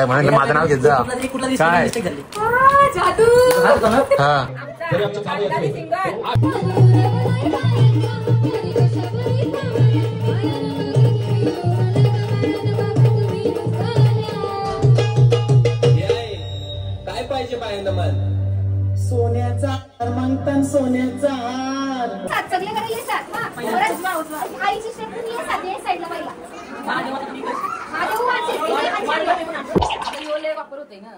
म्हणून माझं नाव घेत जा काय काय पाहिजे पाहिजे मन सोन्याचा मंथन सोन्याचा हार सगळे करायला साथ आईची शेपटी साधी साईडला पाहिला वापर होते ना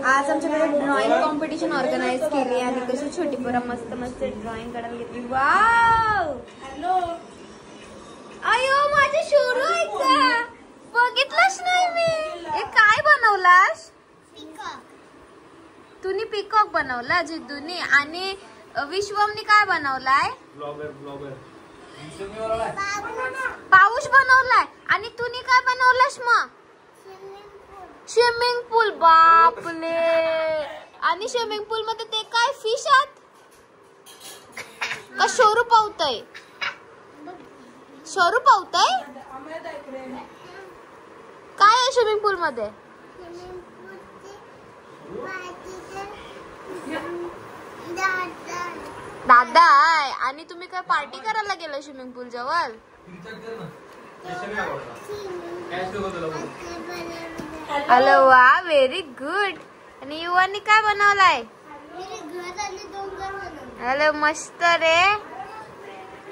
आज आमच्याकडे ड्रॉइंग कॉम्पिटिशन ऑर्गनाइज केली आणि कशी छोटी पोरं मस्त मस्त ड्रॉइंग करायला घेतली. वाव अयो माझे शोरू आहेत का बघितलंच नाही मी. हे काय बनवलास? तुम्ही पिकॉक बनवला जिद्दूनी आणि विश्वमनी काय बनवलाय? पाऊस बनवलाय आणि तुम्ही काय बनवलास? मग स्विमिंग पूल. बापले. आणि स्विमिंग पूल मध्ये ते काय फिश आहेत का? शोरू पावतय. शोरू पावतय काय आहे स्विमिंग पूल मध्ये? दादा आहे. आणि तुम्ही काय पार्टी करायला गेला स्विमिंग पूल जवळ? हॅलो वा व्हेरी गुड. आणि युवानी काय बनवलाय? हॅलो मस्त रे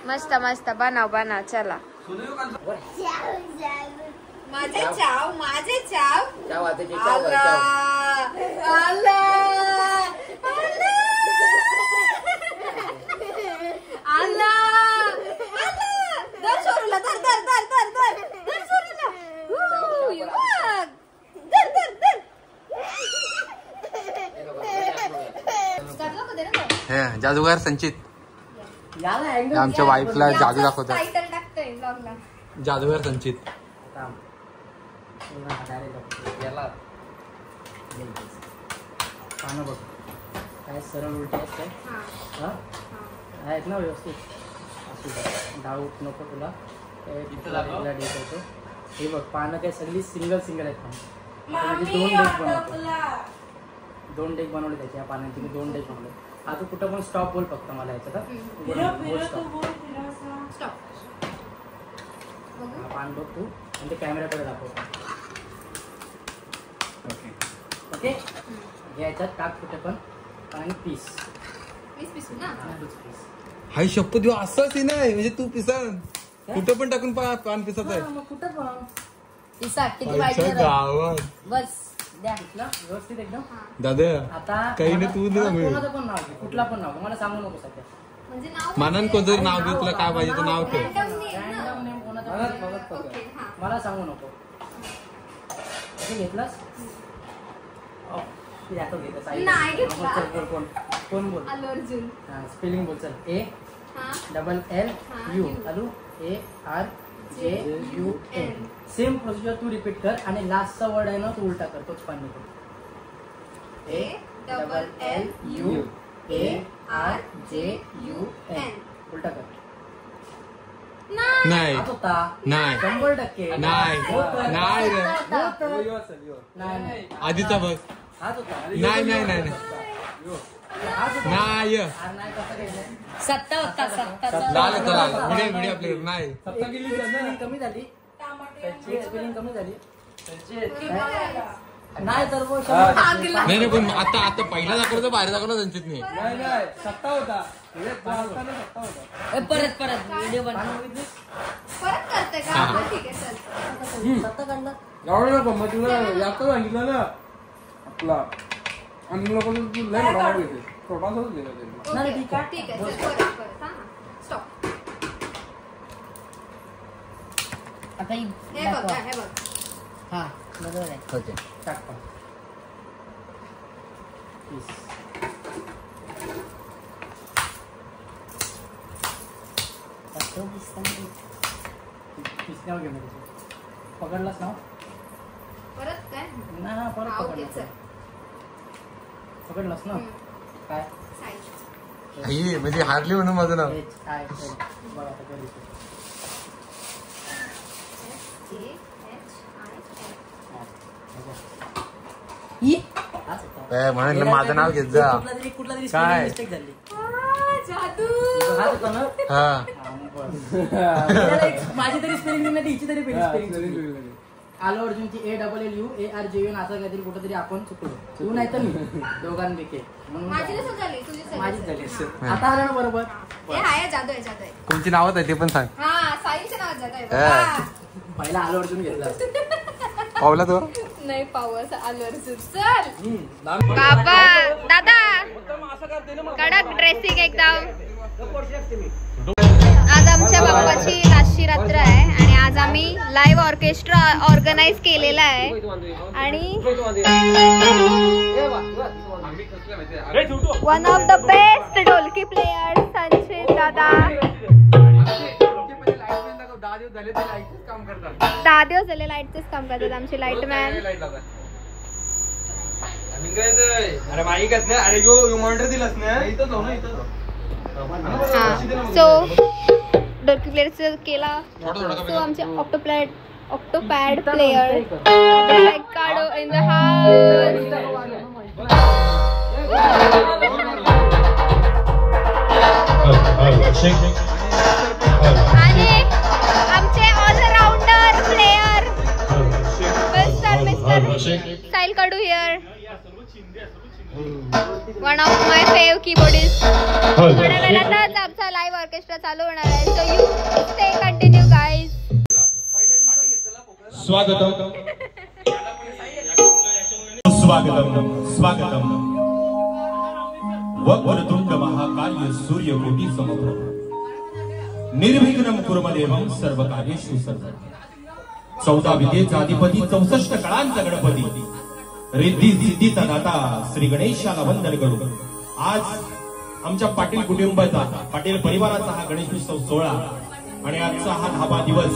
मस्त मस्त बनव बनव चला. माझे चाव माझे चाव जादूगार संचित आमच्या वाईफला जादू दाखवतात. जादूगार संचित पानं बघ काय सरळ उलटी असते आहेत ना व्यवस्थित. असू डाऊट नको तुला होतो. हे बघ पानं काय सगळी सिंगल सिंगल आहेत. दोन डेक बनवले त्याच्या या पानांची मी 2 डेक बनवले. आता कुठं पण स्टॉप बोल फक्त मला याच्यात पान बघ तू आणि ते कॅमेराकडे दाखव. ओके ओके याच्यात टाक कुठे पण आणि पीस हाय शपथ देऊ असंच नाही म्हणजे तू पिसान कुठं पण टाकून पान पिसत आहे. कुठं पण पिसा किती गावात बस व्यवस्थित एकदम. दादा आता काही नाही तू कोणाचं पण नाव घे कुठला पण नाव मला सांगू नको सध्या. मनान कोणतं नाव घे तुला काय पाहिजे तर नाव ठेव. मला सांगू नको. घेतलास कोण बोल स्पेलिंग बोल. चल ALLU ARJUN. सेम प्रोसिजर तू रिपीट कर आणि लास्टचा वर्ड आहे ना तू उलटा कर. तोच पाणी कर. ALLU ARJUN उलटा कर. नाही नाही 100% नाही नाही आधीचा बघ. नाही नाही नाही नाही सत्ता होता लाल व्हिडिओ आपल्याकडे नाही. कमी झाली कमी झाली नाही तर नाही पण आता पहिला दाखवलं बाहेर दाखवलं त्यांच्यात नाही. सत्ता होता परत व्हिडिओ बनवून परत करते का? ठीक आहे चल सत्ता काढला गावडा मग तुला यात सांगितलं ना आपला आणि लोक लय मोठा घेते छोटासाच दिला नाही. ठीक आहे परत हां स्टॉप. आता हे बघ हां बरोबर आहे. ओके टाक पण. पीस. पिसण्यावर घेऊन पकडलास ना परत काय ना परत पकडलास पकडलास ना काय आई म्हणजे हारली म्हणून माझं नाव बघा आता कधी म्हणून माझं नाव घेत जा कुठला तरी काय? मिस्टेक झाली जादू हा होता ना हा माझी तरी स्पेलिंग नाही हिची तरी स्पेलिंग आलो अर्जुनची ALLUARJUN असं काहीतरी कुठेतरी आपण चुकलो तू नाही तर मी दोघांपैकी माझी नसं झाली तुझी माझीच झाली आता आलं ना बरोबर हे आहे जादू आहे जादू आहे कोणची नावच आहे ते पण सांग हा साईच्या नावात जादू आहे हा. बघा. पहिला आलो अर्जुन घेतला पावला तो नाही पाहू असं आलो अर्जुन चल लहान बाबा दादा असं करते ना मग. कडक ड्रेसिंग एकदम आज आमच्या बाप्पाची लास्टची रात्र आहे आणि आज आम्ही लाईव्ह ऑर्केस्ट्रा ऑर्गनाइज केलेला आहे आणि one of the best dholki player संचित दादा 10 दिवस झाले लाईटचेच काम करतात आमचे लाईटमॅन अरे माईकच नाही अरे यो मॉनिटर दिलास ना इथं जाऊ ना इथं सो ढोलकी प्लेयरचं केला सो आमचे ऑक्टोपॅड प्लेयर काढो इन द हाऊस आणि आमचे allrounder player mister Sahil Kadu here one of my fav keyboardist थोड्या वेळातच आमचा लाईव्ह ऑर्केस्ट्रा चालू होणार आहे so you stay continue guys स्वागतम स्वागतम स्वागतम वक्रतुंड महाकाय सूर्यकोटी समप्रभ निर्विघ्नं कुर्मदेवं सर्व कार्येषु सर्वदा 14 विद्येचा अधिपती 64 कळांचा गणपती रिद्धी सिद्धीचा दाता श्री गणेशाला वंदन करू. आज आमच्या पाटील कुटुंबाचा पाटील परिवाराचा हा गणेशोत्सव सोहळा आणि आजचा हा 10वा दिवस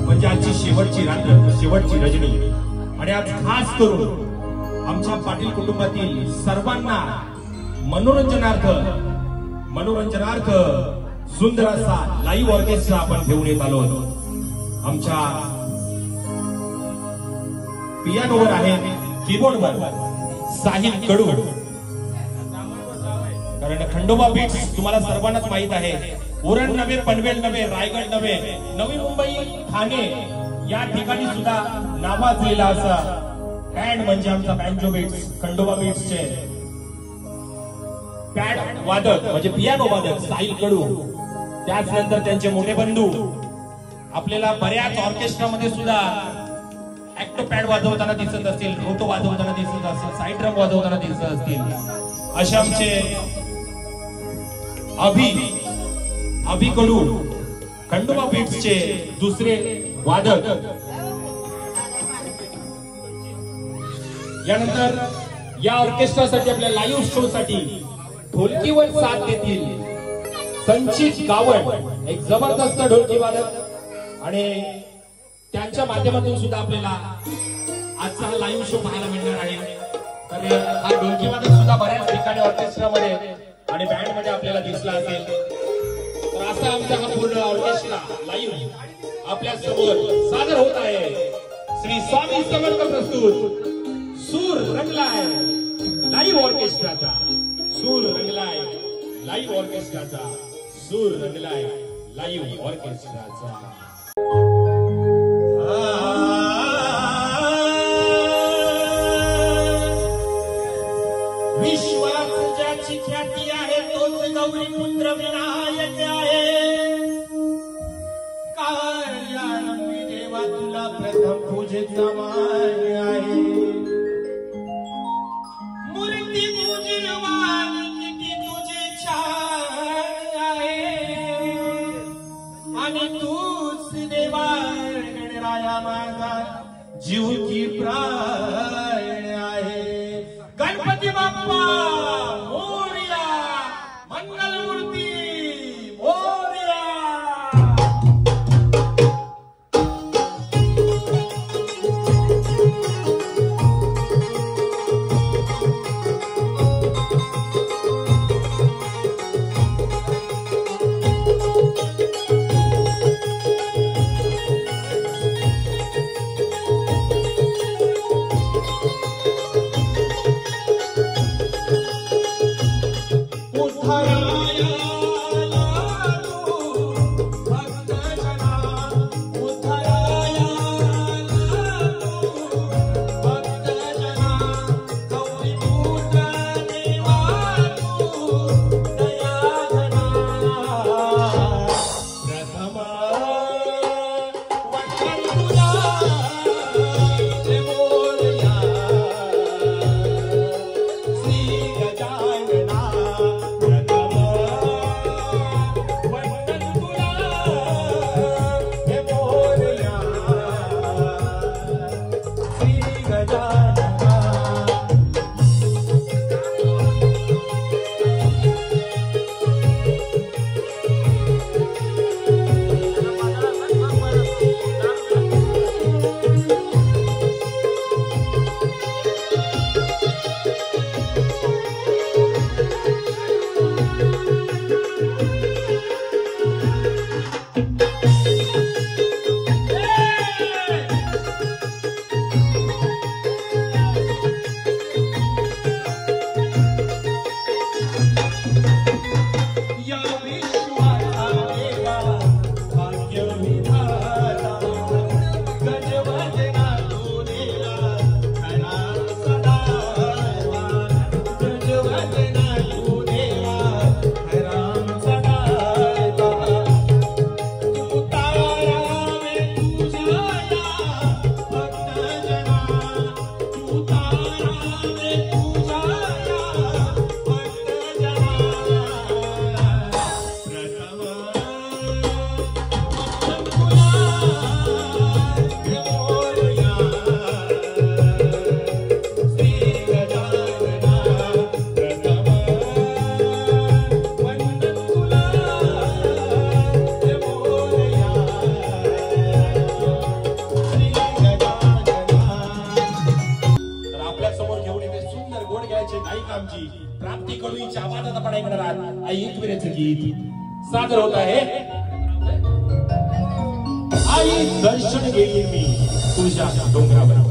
म्हणजे आजची शेवटची रात्र शेवटची रजनी आणि आज खास करून आमच्या पाटील कुटुंबातील सर्वांना मनोरंजनार्थ सुंदर असा लाईव्ह ऑर्केस्ट्रा आपण घेऊन येत आलो. आमच्या पियानोवर आहे कीबोर्डवर साहिल कडू कारण खंडोबा बीट्स तुम्हाला सर्वांनाच माहित आहे. उरण नव्हे पनवेल नव्हे रायगड नव्हे नवी मुंबई ठाणे या ठिकाणी सुद्धा नावाजलेला असा बँड म्हणजे आमचा बँजो बीट्स खंडोबा बीट्सचे पॅड वादक म्हणजे पियानो वादक साहिल कडू. त्याचनंतर त्यांचे मोठे बंधू आपल्याला बऱ्याच ऑर्केस्ट्रामध्ये सुद्धा ऍक्टो पॅड वाजवताना दिसत असतील रोटो वाजवताना दिसत असतील साईड ड्रम वाजवताना दिसत असतील असे आमचे अभि कडू खंडोबा बीट्सचे दुसरे वादक. यानंतर या ऑर्केस्ट्रासाठी आपल्या लाईव्ह शो साठी ढोलकीवर साथ देतील संचित गावड एक जबरदस्त ढोलकी वादक आणि त्यांच्या माध्यमातून सुद्धा आपल्याला आजचा हा लाईव्ह शो पाहायला मिळणार आहे. तर हा ढोलकी वादक सुद्धा बऱ्याच ठिकाणी ऑर्केस्ट्रामध्ये आणि बँड मध्ये आपल्याला दिसला असेल. तर असा आमचा हा पूर्ण ऑर्केस्ट्रा लाईव्ह आपल्या समोर सादर होत आहे. श्री स्वामी समर्थ प्रस्तुत सूर रंगलाय लाईव्ह ऑर्केस्ट्राचा सूर रंगलाय लाईव्ह ऑर्केस्ट्राचा सूर रंगलाय लाईव्ह ऑर्केस्ट्राचा. विश्वात ज्याची ख्याती आहे तोच गौरी पुत्र विनायक आहे. कार्यारंभी देवा तुला प्रथम पूजेचा मान आहे. मूर्ती पूजनवान किती तुझे छान आहे आणि तूच देवा गणराया माझा जीव की प्राण आहे. गणपती बाप्पा मोरया, मंगलमूर्ती मोरया. सादर होत आहे. आई दर्शन घेईल मी तुझ्या डोंगरावर.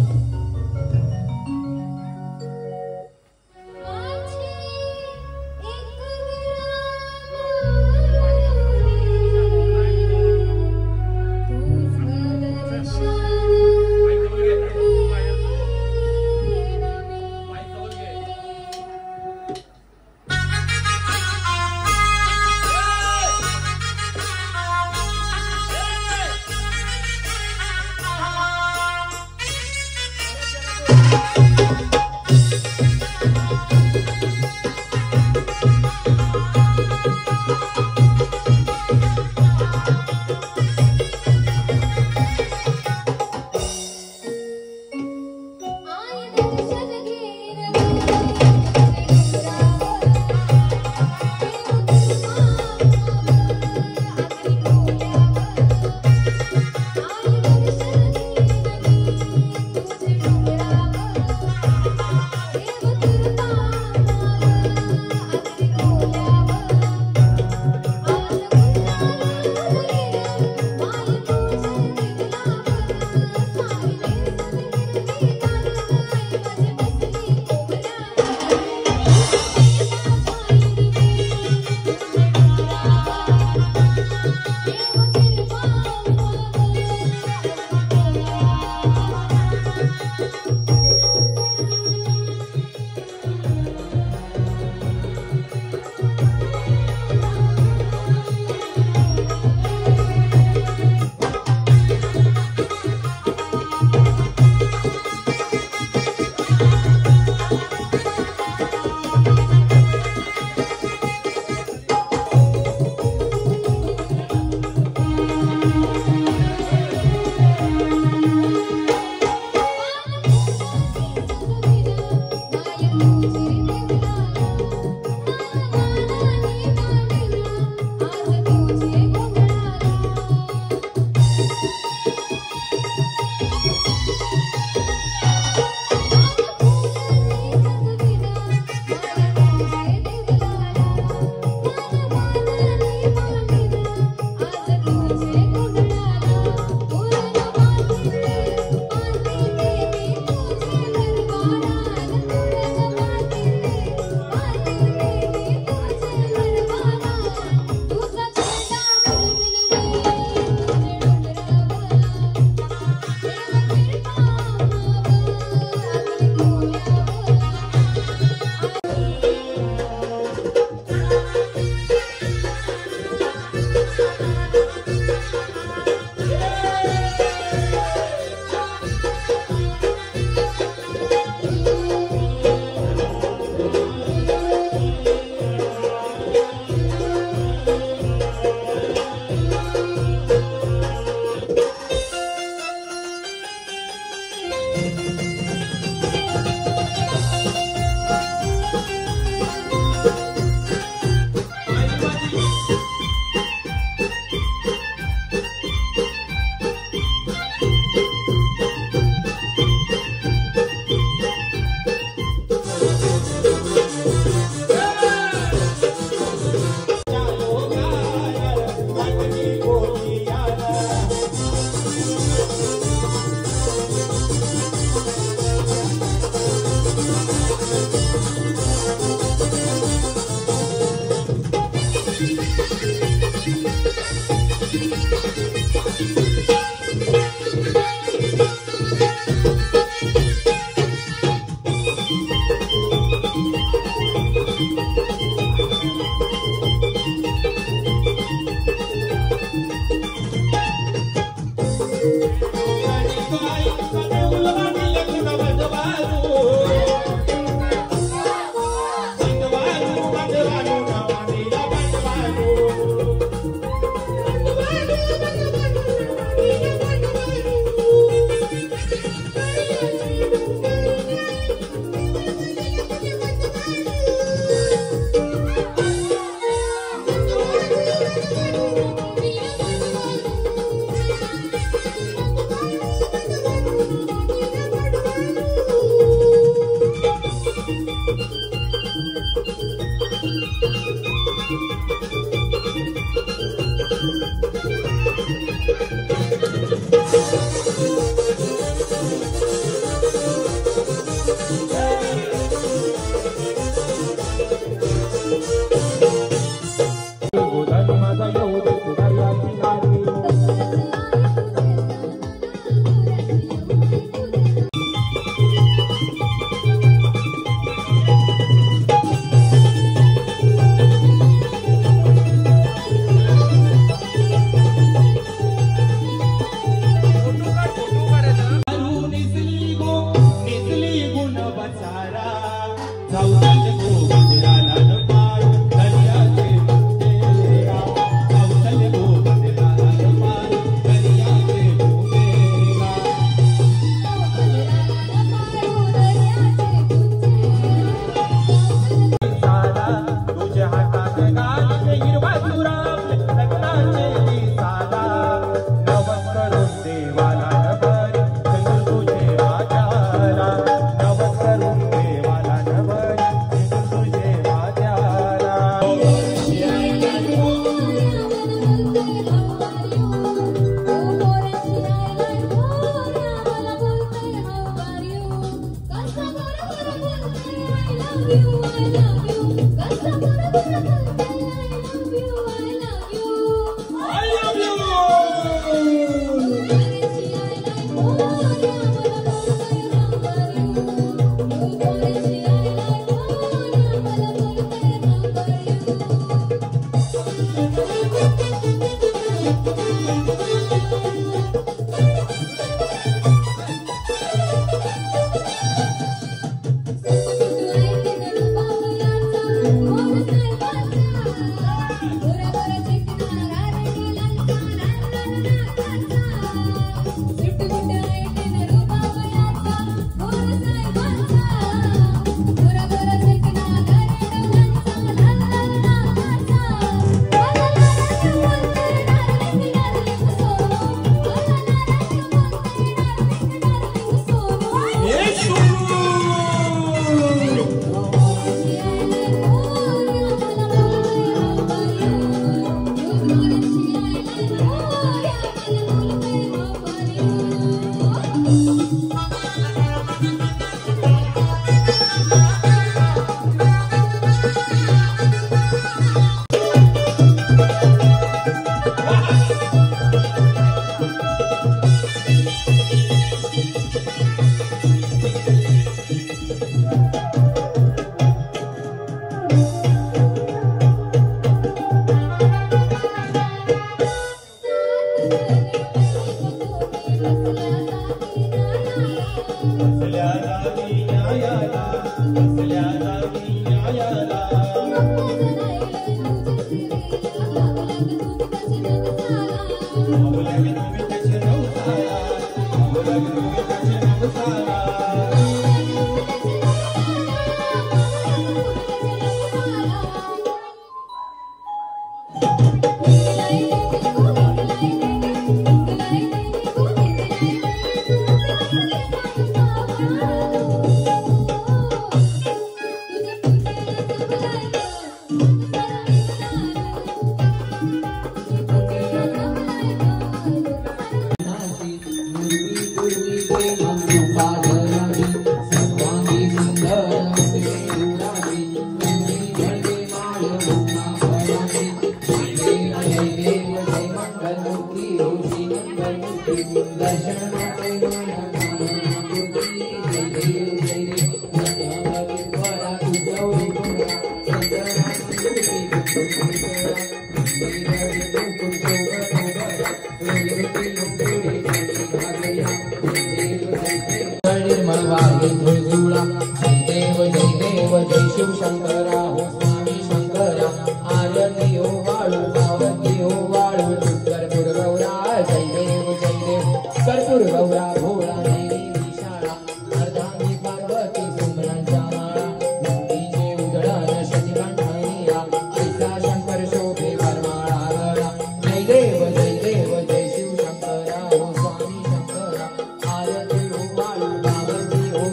आरती हो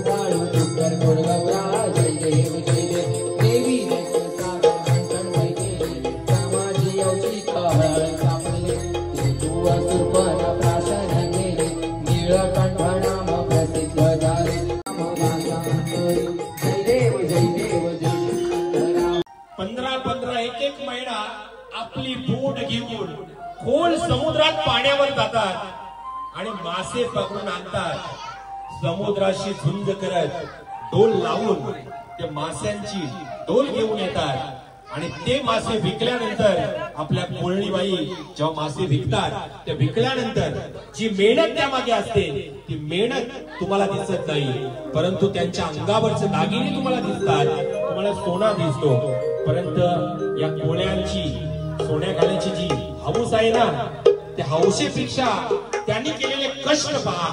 बाळू खोल समुद्रात पाण्यावर जातात आणि मासे पकडून आणतात. समुद्राशी झुंज करत डोल लावून ते माशांची डोल घेऊन येतात आणि ते मासे विकल्यानंतर आपल्या कोळणीबाई जेव्हा मासे विकतात ते विकल्यानंतर जी मेहनत त्यामागे असते ती मेहनत तुम्हाला दिसत नाही, परंतु त्यांच्या अंगावरचे दागिने तुम्हाला दिसतात, तुम्हाला सोना दिसतो. परंतु या कोळ्यांची सोन्या घालायची जी हौस आहे ना, त्या हौसेपेक्षा त्यांनी केलेले कष्ट पहा.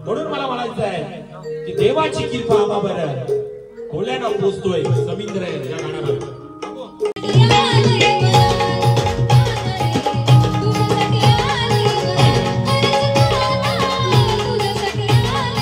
म्हणून मला म्हणायचं आहे की देवाची कृपा आम्हा बरं कोल्यांना पोचतोय समिंद्र या गाण्यावर. तुझ्यासाठी सोडून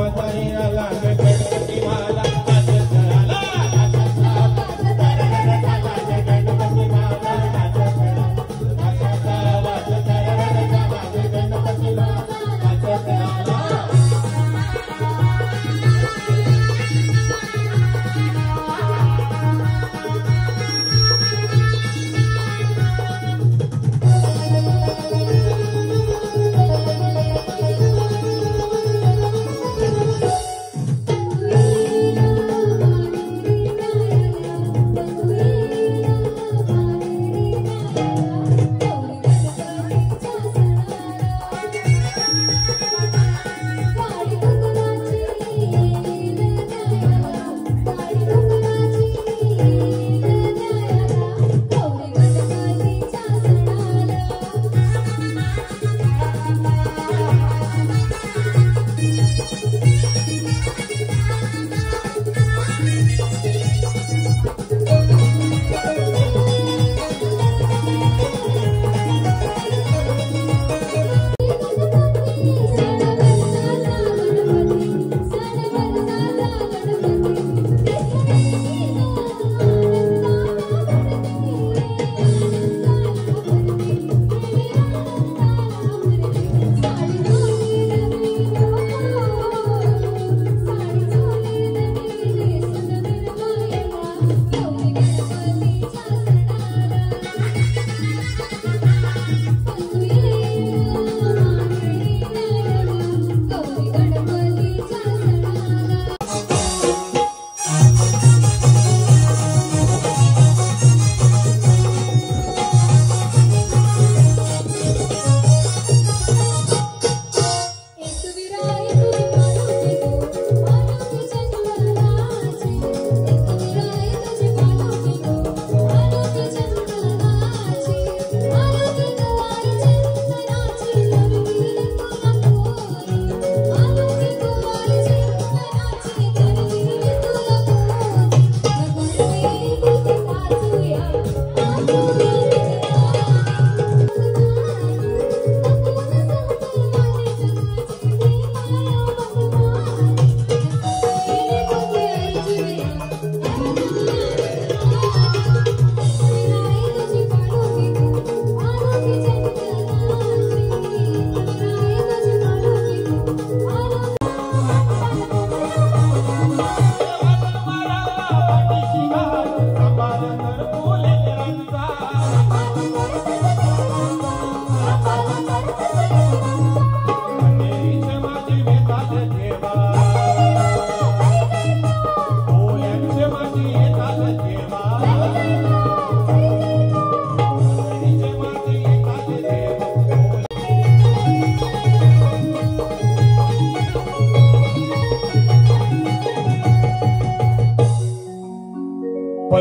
गावाचा हिराला गणपती माला नाचत आला गणपती माला नाचत गावाचा गणपती नाचत आला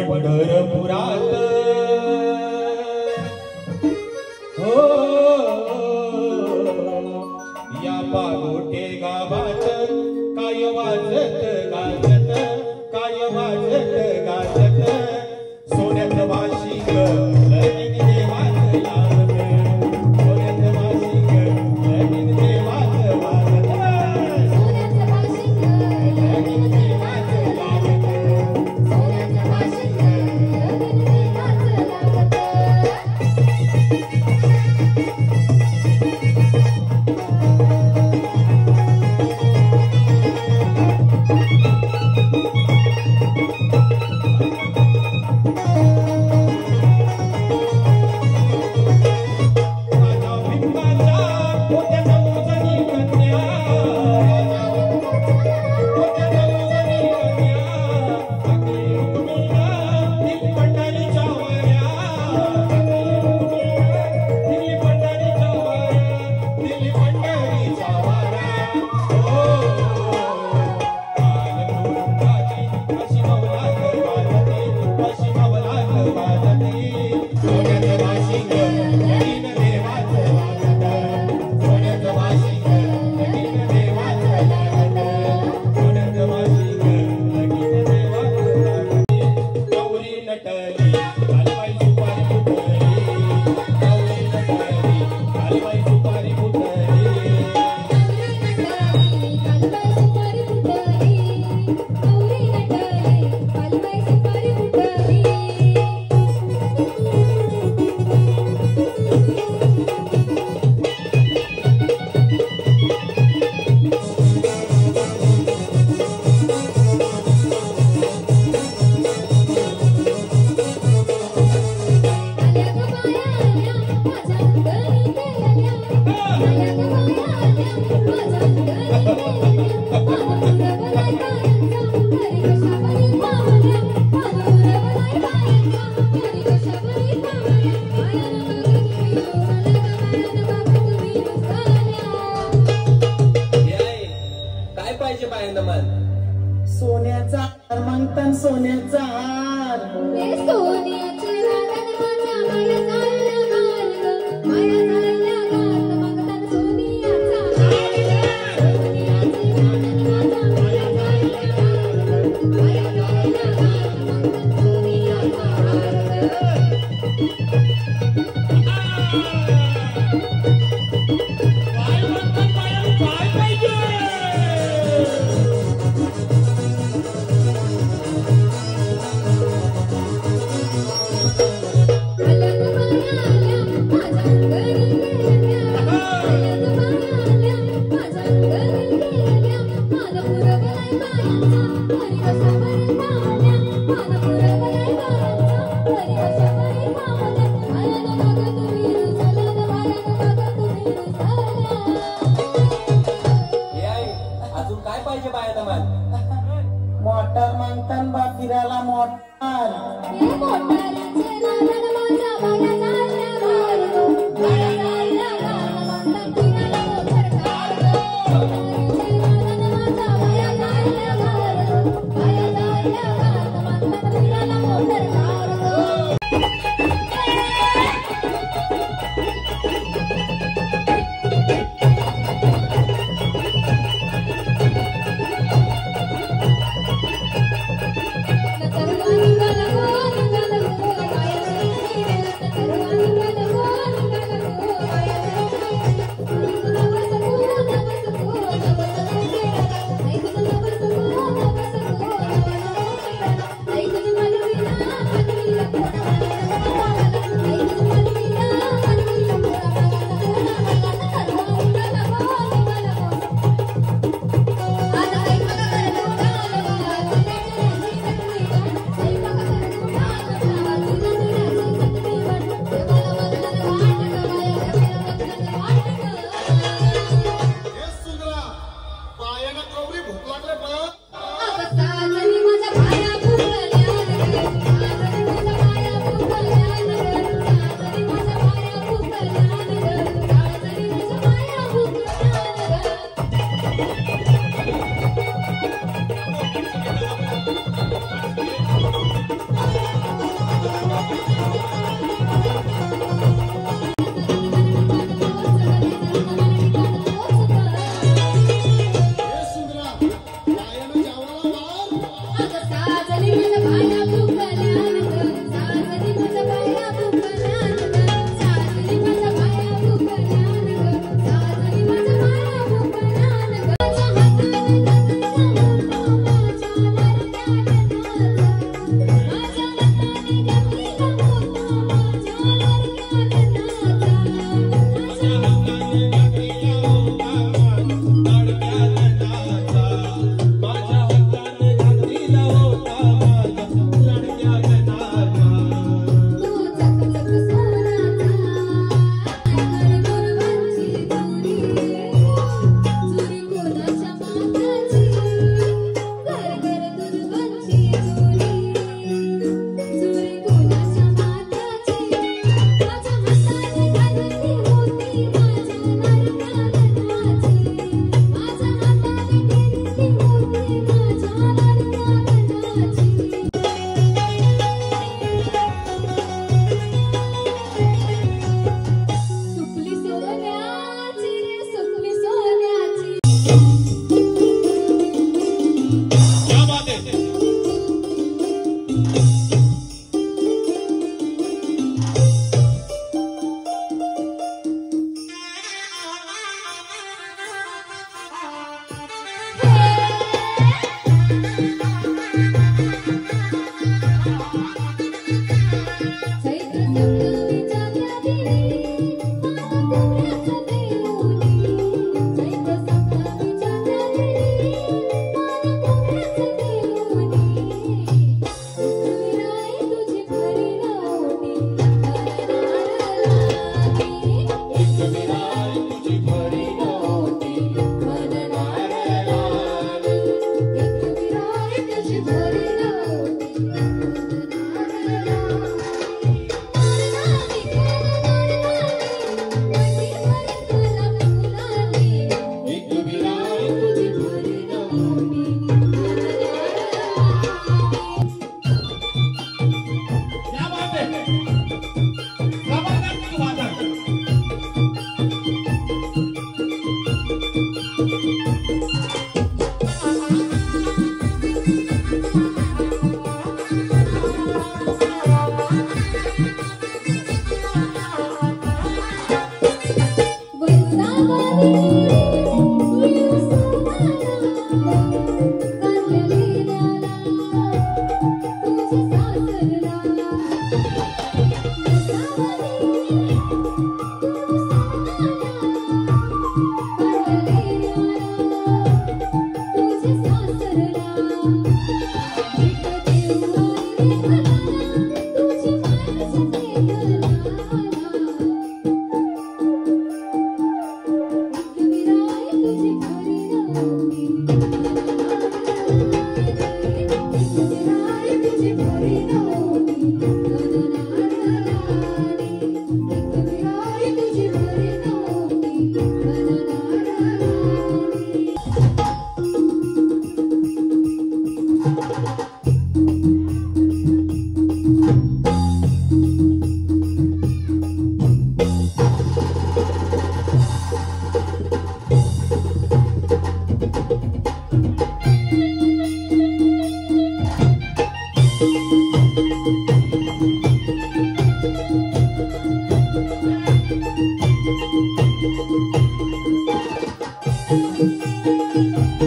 पंढरपुरात हो या पागोटे गावात काय वाजत गाजत काय वाजत गाजत सोन्यात वाशी लगीन देवाच लावत सोन्यात वाशी लगीन देवाच वाजत लगीन देवाच लावत काय पाहिजे बायांना मान? सोन्याचा हार मागतान सोन्याचा हार अजून काय पाहिजे बायांना मान? मोटर मागतान बा फिरायला motor Thank you.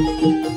Thank you.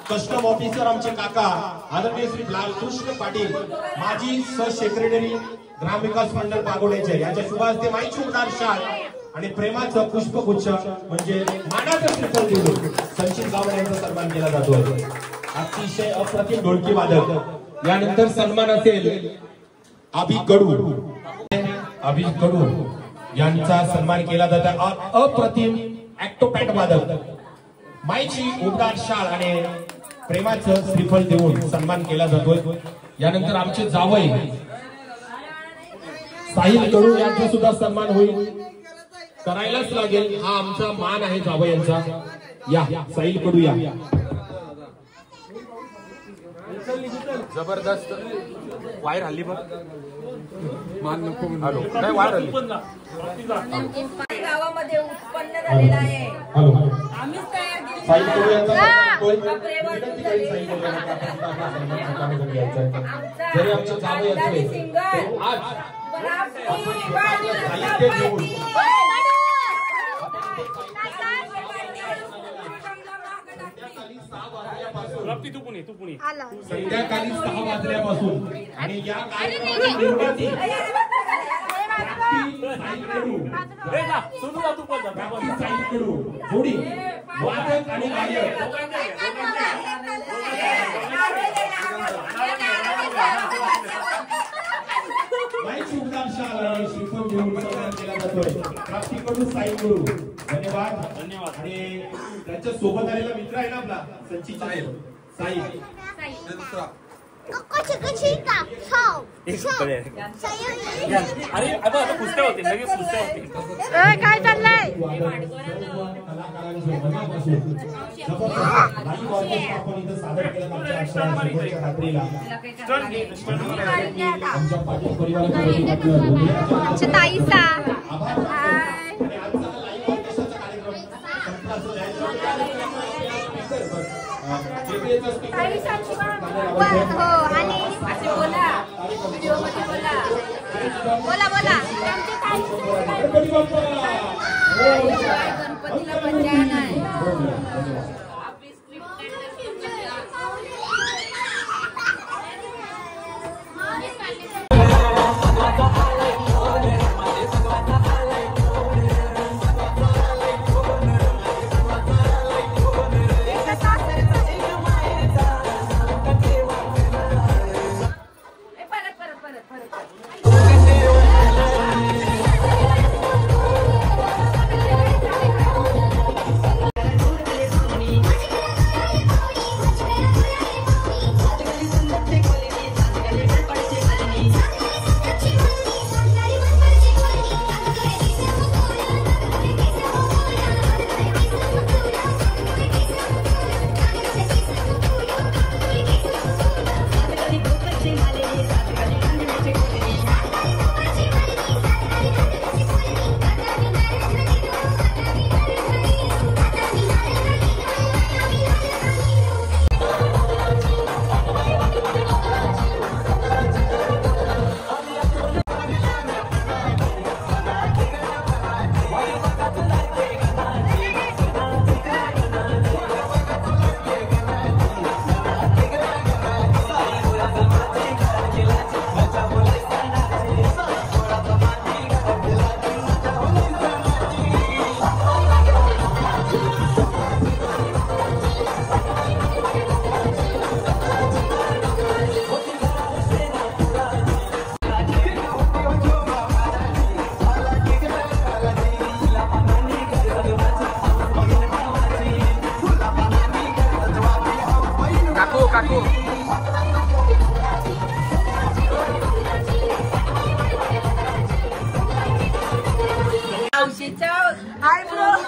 Custom officer आमचे काका आदरणीय श्री लालकृष्ण पाटील माजी सेक्रेटरी ग्रामविकास मंडळ पागोड्याचे यांच्या शुभ हस्ते माईची उडार शाल आणि प्रेमाचं पुष्पगुच्छ म्हणजे मानाचं श्रीफळ देऊन संचित गावडे यांचा सन्मान केला जातो. अतिशय अप्रतिम ढोलकी वादक. यानंतर सन्मान असेल अभि कडू यांचा सन्मान केला जातो. अप्रतिम ऍक्टोपॅट वादक माईची उबदार शाल आणि प्रेमाचं श्रीफळ देऊन सन्मान केला जातोय. यानंतर आमचे जावई साहिल कडू यांचा सुद्धा सन्मान होईल, करायलाच लागेल. हा आमचा मान आहे जावई यांचा. या साहिल कडू या. जबरदस्त वायर हल्ली बघ मान नको काय वायर हल्ली गावामध्ये उत्पन्न झालेला आहे. आम्हीच तयार केली. साहिल कडू यांचा जरी आमच्या जावई असले आज संध्याकाळी 6 वाजल्यापासून आणि या कार्यक्रमाची जोडी वादक आणि गायक शुभदान शाल आणि श्रीफळ घेऊन प्रदान केला जातोय प्राप्तीकडून साई गुरु. धन्यवाद धन्यवाद. आणि त्यांच्या सोबत आलेला मित्र आहे ना आपला संचित साई. अरे आता पुस्तक होते लगेच पुस्तक होते. काय चाललंय? कलाकारांच्या मनापासून लाईव्ह ऑर्केस्ट्रा आपण इथं सादर केलं आमच्या अक्षरांच्या रात्रीला आमच्या पाटील परिवाराच्या ताईसा हो आणि बोला बोला गणपतीला पंजाय नाही.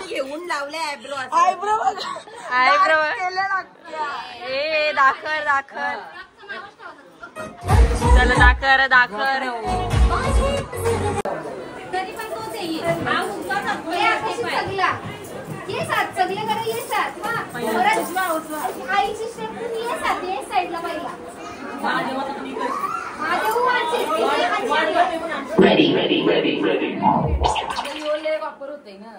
घेऊन लावले आयब्रो आयब्रो ए दाखर दाखर चला दाखर दाखर ये साथ सगळे करा ये साथ आईची स्टेप ये साथ ये साइडला पहिला रेडी वापर होते ना